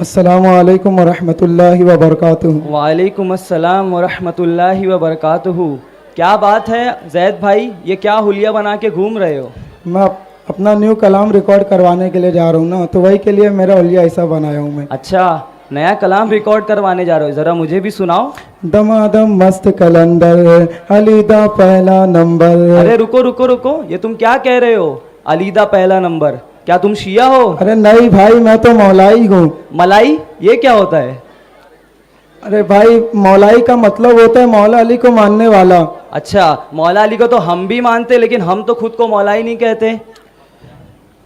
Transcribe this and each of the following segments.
अस्सलामुअलैकुम वरहमतुल्लाहि वबरकातुहू। वालेकुम अस्सलाम वरहमतुल्लाहि वबरकातुहू। क्या बात है जैद भाई, ये क्या हुलिया बना के घूम रहे हो? मैं अपना न्यू कलाम रिकॉर्ड करवाने के लिए जा रहा हूँ ना, तो वही के लिए मेरा हुलिया ऐसा बनाया हूँ मैं। अच्छा, नया कलाम रिकॉर्ड करवाने जा रहे हो, ज़रा मुझे भी सुनाओ। दमादम मस्त कलंदर, अलीदा पहला नंबर। अरे रुको रुको रुको, ये तुम क्या कह रहे हो? अलीदा पहला नंबर? क्या तुम शिया हो? अरे नहीं भाई, मैं तो मौलाई हूँ। मलाई? ये क्या होता है? अरे भाई, मौलाई का मतलब होता है मौला अली को मानने वाला। अच्छा, मौला अली को तो हम भी मानते, लेकिन हम तो खुद को मौलाई नहीं कहते।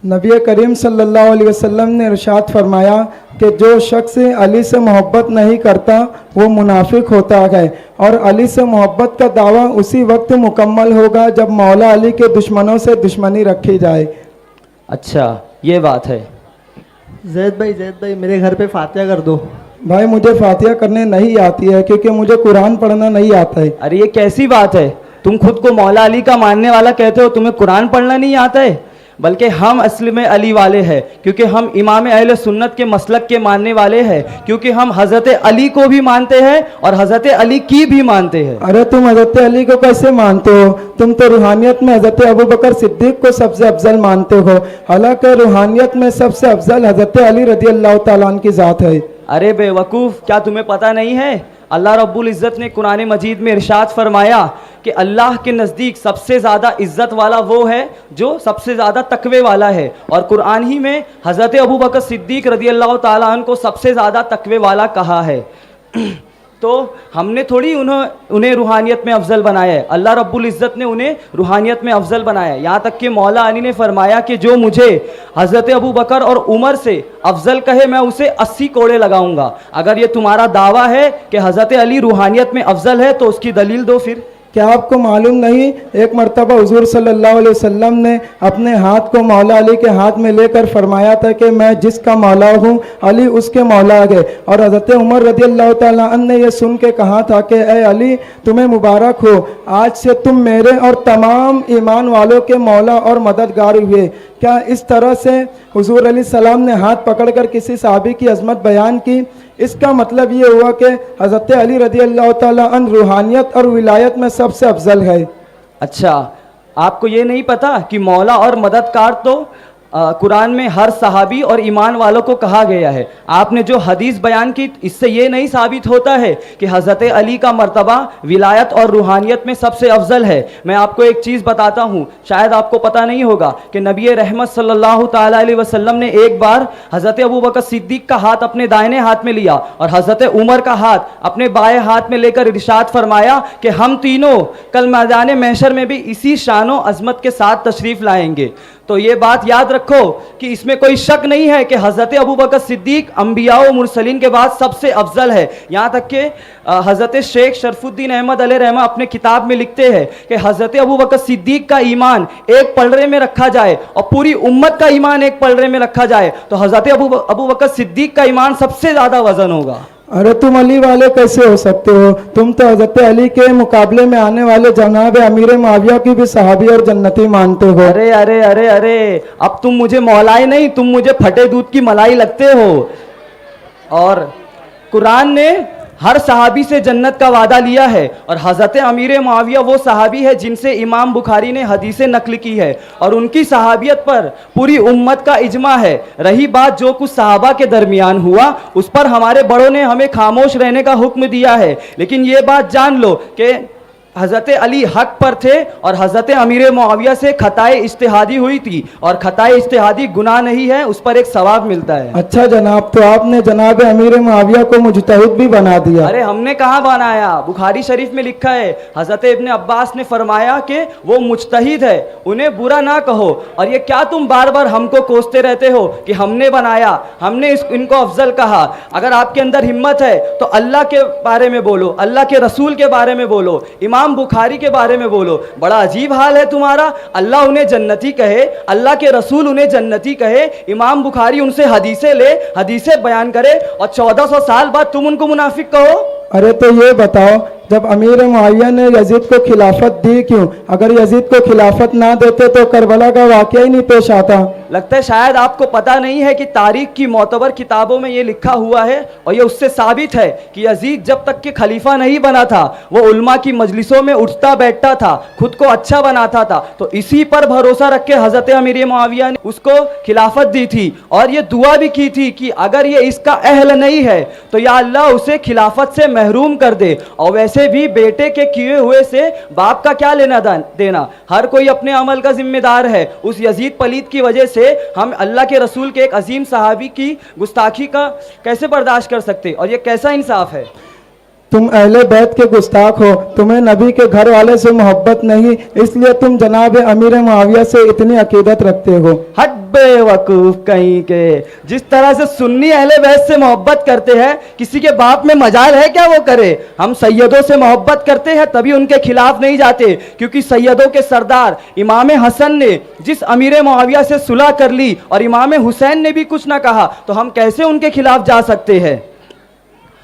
नबी करीम सल्लल्लाहु अलैहि वसल्लम ने इरशाद फरमाया कि जो शख्स अली से मोहब्बत नहीं करता वो मुनाफिक होता है, और अली से मोहब्बत का दावा उसी वक्त मुकम्मल होगा जब मौला अली के दुश्मनों से दुश्मनी रखी जाए। अच्छा, ये बात है। जैद भाई मेरे घर पे फातिहा कर दो। भाई मुझे फातिहा करने नहीं आती है, क्योंकि मुझे कुरान पढ़ना नहीं आता है। अरे ये कैसी बात है? तुम खुद को मौला अली का मानने वाला कहते हो, तुम्हें कुरान पढ़ना नहीं आता है? बल्कि हम असल में अली वाले हैं, क्योंकि हम इमाम अहले सुन्नत के मसलक के मानने वाले हैं, क्योंकि हम हज़रत अली को भी मानते हैं और हज़रत अली की भी मानते हैं। अरे तुम हज़रत अली को कैसे मानते हो? तुम तो रूहानियत में हज़रत अबू बकर सिद्दीक को सबसे अफजल मानते हो, हालांकि रूहानियत में सबसे अफजल हज़रत अली रज़ी अल्लाह तआला अन्हु की ज़ात है। अरे बेवकूफ़, क्या तुम्हें पता नहीं है? अल्लाह रब्बुल इज़्ज़त ने कुरान मजीद में इरशाद फरमाया कि अल्लाह के नज़दीक सबसे ज़्यादा इज़्ज़त वाला वो है जो सबसे ज़्यादा तकवे वाला है, और कुरान ही में हज़रत अबू बकर सिद्दीक रज़ी अल्लाह तआला अन्हु को सबसे ज़्यादा तकवे वाला कहा है। तो हमने थोड़ी उन्हें रूहानियत में अफजल बनाया है, अल्लाह रब्बुल इज़्ज़त ने उन्हें रूहानियत में अफजल बनाया है। यहाँ तक कि मौला अली ने फरमाया कि जो मुझे हज़रत अबू बकर और उमर से अफजल कहे, मैं उसे 80 कोड़े लगाऊंगा। अगर ये तुम्हारा दावा है कि हज़रत अली रूहानियत में अफजल है, तो उसकी दलील दो फिर। क्या आपको मालूम नहीं, एक मरतबा हुजूर सल्लल्लाहु अलैहि वसल्लम ने अपने हाथ को मौला अली के हाथ में लेकर फरमाया था कि मैं जिसका मौला हूँ अली उसके मौला है, और हज़रत उमर रज़ी अल्लाह तआला अन्हु ने यह सुन के कहा था कि ए अली, तुम्हें मुबारक हो, आज से तुम मेरे और तमाम ईमान वालों के मौला और मददगार हुए। क्या इस तरह से हुजूर अलैहि सलाम ने हाथ पकड़कर किसी सहाबी की अजमत बयान की? इसका मतलब ये हुआ कि हज़रत अली रज़ी अल्लाह तआला अन्हु रूहानियत और विलायत में सबसे अफजल है। अच्छा, आपको ये नहीं पता कि मौला और मददगार तो कुरान में हर सहाबी और ईमान वालों को कहा गया है। आपने जो हदीस बयान की, इससे ये नहीं साबित होता है कि हज़रत अली का मर्तबा विलायत और रूहानियत में सबसे अफजल है। मैं आपको एक चीज़ बताता हूँ, शायद आपको पता नहीं होगा कि नबी रहमत सल्लल्लाहु ताला अलैहि वसल्लम ने एक बार हज़रत अबू बकर सिद्दीक का हाथ अपने दाहिने हाथ में लिया और हज़रत उमर का हाथ अपने बाएं हाथ में लेकर इरशाद फरमाया कि हम तीनों कल मैदान महशर में भी इसी शानो अज़मत के साथ तशरीफ़ लाएंगे। तो ये बात याद रखो कि इसमें कोई शक नहीं है कि हज़रत अबू बकर सिद्दीक अंबिया व मुरसलीन के बाद सबसे अफजल है। यहाँ तक कि हज़रत शेख शरफुद्दीन अहमद अलैहि रहमा अपने किताब में लिखते हैं कि हज़रत अबू बकर सिद्दीक का ईमान एक पलड़े में रखा जाए और पूरी उम्मत का ईमान एक पलड़े में रखा जाए तो हज़रत अबू बकर सिद्दीक का ईमान सबसे ज़्यादा वजन होगा। अरे तुम अली वाले कैसे हो सकते हो? तुम तो हज़रत अली के मुकाबले में आने वाले जनाब अमीर मुआविया की भी सहाबी और जन्नती मानते हो। अरे अरे अरे अरे, अब तुम मुझे मौलाई नहीं, तुम मुझे फटे दूध की मलाई लगते हो। और कुरान ने हर सहाबी से जन्नत का वादा लिया है, और हज़रत अमीर मुआविया वो सहाबी है जिनसे इमाम बुखारी ने हदीसें नकल की है, और उनकी सहाबियत पर पूरी उम्मत का इजमा है। रही बात जो कुछ सहाबा के दरमियान हुआ, उस पर हमारे बड़ों ने हमें खामोश रहने का हुक्म दिया है, लेकिन ये बात जान लो कि हज़रत अली हक पर थे और हज़रत अमीर मुआविया से खताए इज्तिहादी हुई थी, और खताए इज्तिहादी गुनाह नहीं है, उस पर एक सवाब मिलता है। अच्छा जनाब, तो आपने जनाब अमीर मुआविया को मुजतहिद भी बना दिया। अरे हमने कहाँ बनाया, बुखारी शरीफ में लिखा है हज़रत इब्ने अब्बास ने फरमाया कि वो मुजतहिद है, उन्हें बुरा ना कहो। और ये क्या तुम बार बार हमको कोसते रहते हो कि हमने बनाया, हमने इनको अफजल कहा? अगर आपके अंदर हिम्मत है तो अल्लाह के बारे में बोलो, अल्लाह के रसूल के बारे में बोलो, इमाम बुखारी के बारे में बोलो। बड़ा अजीब हाल है तुम्हारा, अल्लाह उन्हें जन्नती कहे, अल्लाह के रसूल उन्हें जन्नती कहे, इमाम बुखारी उनसे हदीसें ले, हदीसें बयान करे, और 1400 साल बाद तुम उनको मुनाफिक कहो। अरे तो ये बताओ, जब अमीर मुआविया ने यजीद को खिलाफत दी क्यों? अगर यजीद को खिलाफत ना देते तो करबला का वाक़या ही नहीं पेश आता। लगता है शायद आपको पता नहीं है कि तारीख की मोतबर किताबों में ये लिखा हुआ है और ये उससे साबित है कि यजीद जब तक कि खलीफा नहीं बना था वो उल्मा की मजलिसों में उठता बैठता था, खुद को अच्छा बनाता था। तो इसी पर भरोसा रख के हजरत अमीर मुआविया ने उसको खिलाफत दी थी और ये दुआ भी की थी कि अगर ये इसका अहल नहीं है तो या अल्लाह उसे खिलाफत से महरूम कर दे। और वैसे भी बेटे के किए हुए से बाप का क्या लेना देना, हर कोई अपने अमल का जिम्मेदार है। उस यजीद पलीद की वजह से हम अल्लाह के रसूल के एक अजीम सहाबी की गुस्ताखी का कैसे बर्दाश्त कर सकते, और ये कैसा इंसाफ है। तुम अहले बैत के गुस्ताख हो, तुम्हें नबी के घर वाले से मोहब्बत नहीं, इसलिए तुम जनाब अमीर मुआविया से इतनी अकीदत रखते हो। हट बेवकूफ कहीं के, जिस तरह से सुन्नी अहले बैत से मोहब्बत करते हैं, किसी के बाप में मजाल है क्या वो करे। हम सैयदों से मोहब्बत करते हैं तभी उनके खिलाफ नहीं जाते, क्योंकि सैयदों के सरदार इमाम हसन ने जिस अमीर मुआविया से सुलह कर ली और इमाम हुसैन ने भी कुछ ना कहा, तो हम कैसे उनके खिलाफ जा सकते हैं।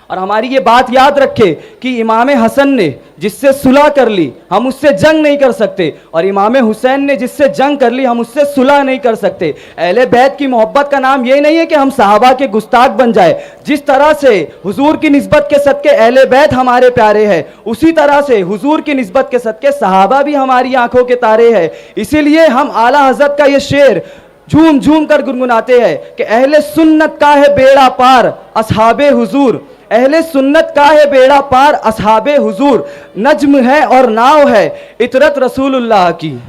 और हमारी ये बात याद रखे कि इमाम हसन ने जिससे सुलह कर ली हम उससे जंग नहीं कर सकते, और इमाम हुसैन ने जिससे जंग कर ली हम उससे सुलह नहीं कर सकते। अहले बैत की मोहब्बत का नाम ये नहीं है कि हम सहाबा के गुस्ताख बन जाए। जिस तरह से हुजूर की निस्बत के सदके अहले बैत हमारे प्यारे हैं, उसी तरह से हुजूर की निस्बत के सदके सहाबा भी हमारी आंखों के तारे हैं। इसीलिए हम आला हजरत का ये शेर झूम झूम कर गुनगुनाते हैं कि अहले सुन्नत का है बेड़ा पार असहाबे हुजूर, अहले सुन्नत का है बेड़ा पार असहाबे हुजूर, नज्म है और नाव है इतरत रसूलुल्लाह की।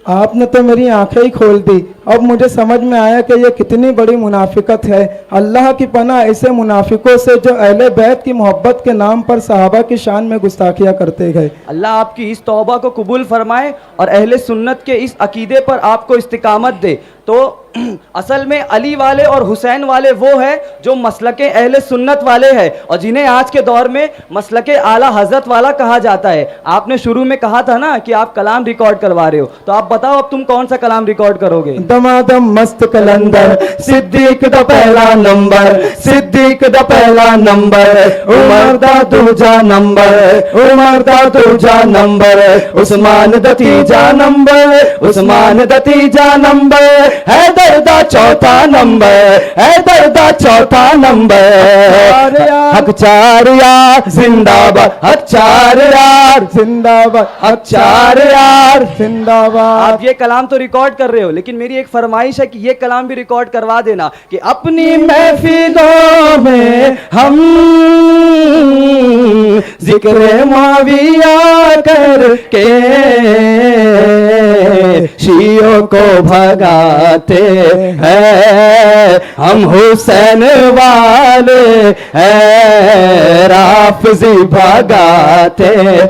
आपने तो मेरी आंखें ही खोल दी। अब मुझे समझ में आया कि ये कितनी बड़ी मुनाफिकत है। अल्लाह की पनाह ऐसे मुनाफिकों से जो अहले बैत की मोहब्बत के नाम पर सहाबा की शान में गुस्ताखियाँ करते गए। अल्लाह आपकी इस तौबा को कबूल फरमाए और अहले सुन्नत के इस अकीदे पर आपको इस्तिकामत दे। तो असल में अली वाले और हुसैन वाले वो है जो मसलके अहले सुन्नत वाले हैं और जिन्हें आज के दौर में मसलके आला हजरत वाला कहा जाता है। आपने शुरू में कहा था ना कि आप कलाम रिकॉर्ड करवा रहे हो, तो आप बताओ अब तुम कौन सा कलाम रिकॉर्ड करोगे। दमादम मस्त कलंदर सिद्दीक दा पहला नंबर, सिद्दीक दा पहला नंबर, उमर दा दूजा नंबर, उमर दा दूजा नंबर, उस्मान दा तीजा नंबर, उस्मान दा तीजा नंबर, हैदर दा चौथा नंबर, हैदर दा चौथा नंबर, हक चार यार जिंदाबाद, हक चार यार जिंदाबाद, हक चार यार जिंदाबाद। आप ये कलाम तो रिकॉर्ड कर रहे हो, लेकिन मेरी एक फरमाइश है कि ये कलाम भी रिकॉर्ड करवा देना कि अपनी महफिलों में हम जिक्र मुआविया करके शियों को भगाते हैं, हम हुसैन वाले हैं राफजी भगाते।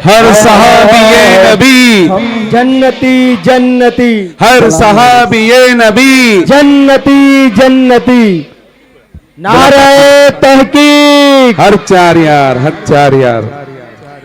हर सहाबी नबी हम जन्नती जन्नती, हर सहाबी नबी जन्नती जन्नती, नारे तहकीक, हर चार यार, हर चार यार।